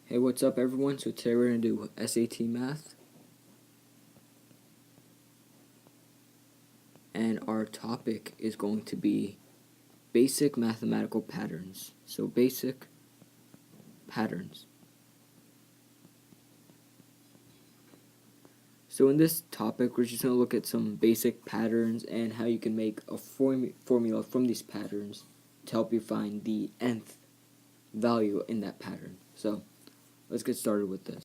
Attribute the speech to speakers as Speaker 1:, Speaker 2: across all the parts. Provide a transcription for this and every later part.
Speaker 1: Hey, what's up everyone? So today we're going to do SAT math. And our topic is going to be basic mathematical patterns. So basic patterns. So in this topic, we're just going to look at some basic patterns and how you can make a formula from these patterns to help you find the nth value in that pattern. So let's get started with this.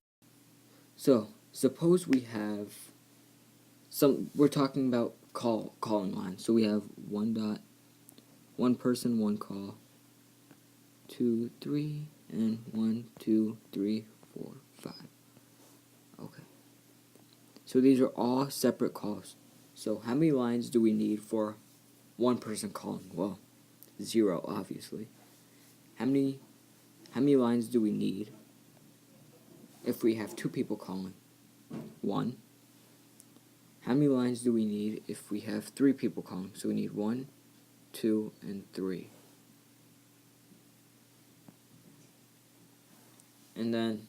Speaker 1: So suppose we have we're talking about calling lines. So we have one person, one call, 2, 3, and 1, 2, 3, 4, 5. Okay. So these are all separate calls. So how many lines do we need for one person calling? Well, 0, obviously. How many lines do we need if we have 2 people calling? 1. How many lines do we need if we have 3 people calling? So we need 1, 2, and 3. And then,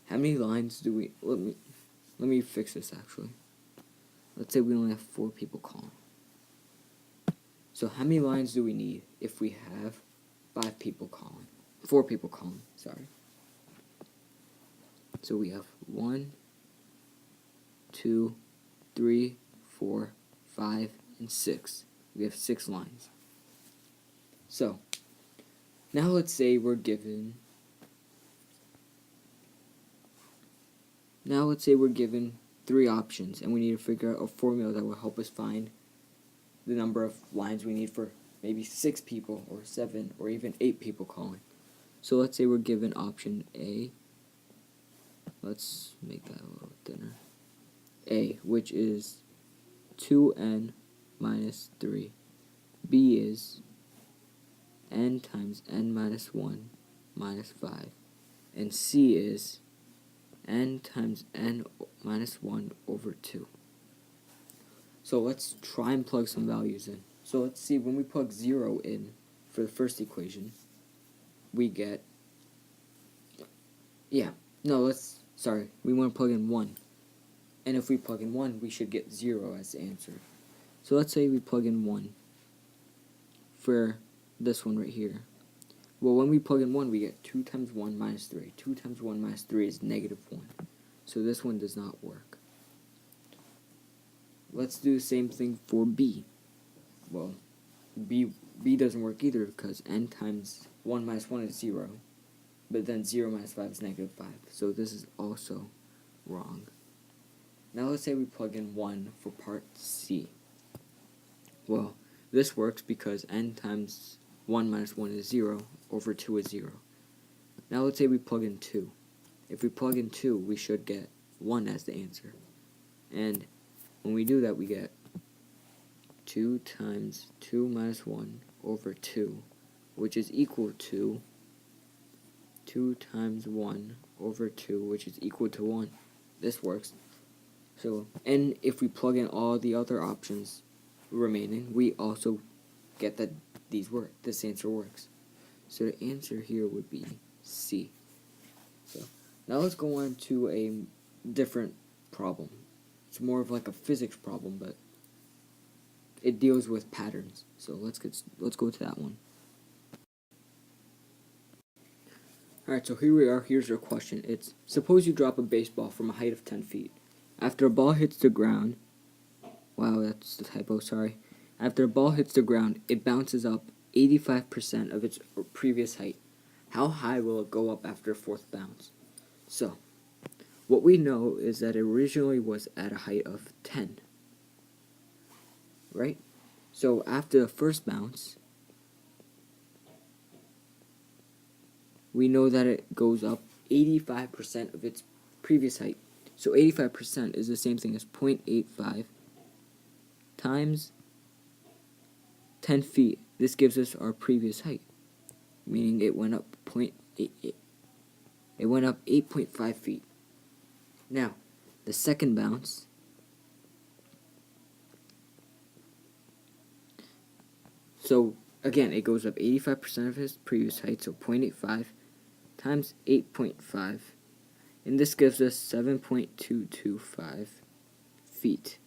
Speaker 1: how many lines do we... Let me fix this, actually. Let's say we only have 4 people calling. So how many lines do we need if we have 5 people calling? 4 people calling, sorry. So we have 1, 2, 3, 4, 5, and 6. We have 6 lines. So, now let's say we're given... Now let's say we're given 3 options, and we need to figure out a formula that will help us find the number of lines we need for maybe 6 people, or 7, or even 8 people calling. So let's say we're given option A. Let's make that a little thinner. A, which is 2n minus 3. B is n times n minus 1 minus 5. And C is n times n minus 1 over 2. So let's try and plug some values in. So let's see, when we plug 0 in for the first equation, we get... we want to plug in 1. And if we plug in 1, we should get 0 as the answer. So let's say we plug in 1 for this one right here. Well, when we plug in 1, we get 2 times 1 minus 3. 2 times 1 minus 3 is negative 1. So this one does not work. Let's do the same thing for B. Well, B doesn't work either because n times 1 minus 1 is 0. But then 0 minus 5 is negative 5. So this is also wrong. Now let's say we plug in 1 for part C. Well, this works because n times 1 minus 1 is 0 over 2 is 0. Now let's say we plug in 2. If we plug in 2, we should get 1 as the answer. And when we do that, we get 2 times 2 minus 1 over 2, which is equal to 2 times 1 over 2, which is equal to 1. This works. So, and if we plug in all the other options remaining, we also get that this answer works. So the answer here would be C. So now let's go on to a different problem. It's more of like a physics problem, but it deals with patterns. So let's go to that one. Alright, so here we are. Here's our question. It's, suppose you drop a baseball from a height of 10 feet. After a ball hits the ground... Wow, that's the typo, sorry. After a ball hits the ground, it bounces up 85% of its previous height. How high will it go up after a 4th bounce? So, what we know is that it originally was at a height of 10. Right? So, after the first bounce, we know that it goes up 85% of its previous height. So 85% is the same thing as 0.85 times 10 feet. This gives us our previous height, meaning it went up 0.88. It went up 8.5 feet. Now, the second bounce, so again, it goes up 85% of its previous height, so 0.85 times 8.5, and this gives us 7.225 feet.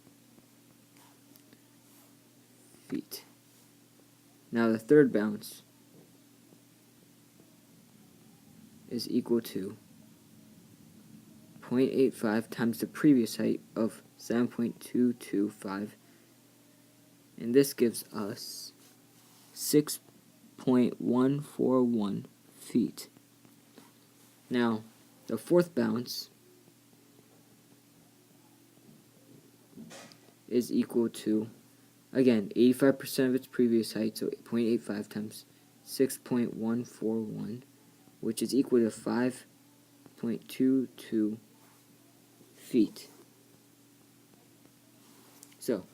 Speaker 1: Now the third bounce is equal to 0.85 times the previous height of 7.225, and this gives us 6.141 feet. Now the fourth bounce is equal to, again, 85% of its previous height, so 0.85 times 6.141, which is equal to 5.22 feet. So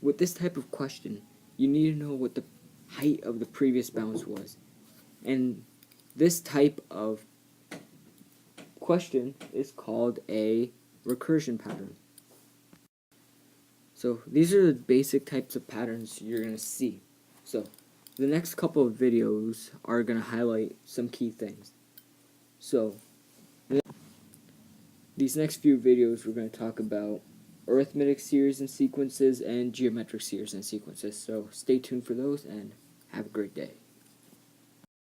Speaker 1: with this type of question, you need to know what the height of the previous bounce was. And this type of question is called a recursion pattern. So these are the basic types of patterns you're going to see. So the next couple of videos are going to highlight some key things. So these next few videos we're going to talk about arithmetic series and sequences and geometric series and sequences. So stay tuned for those and have a great day.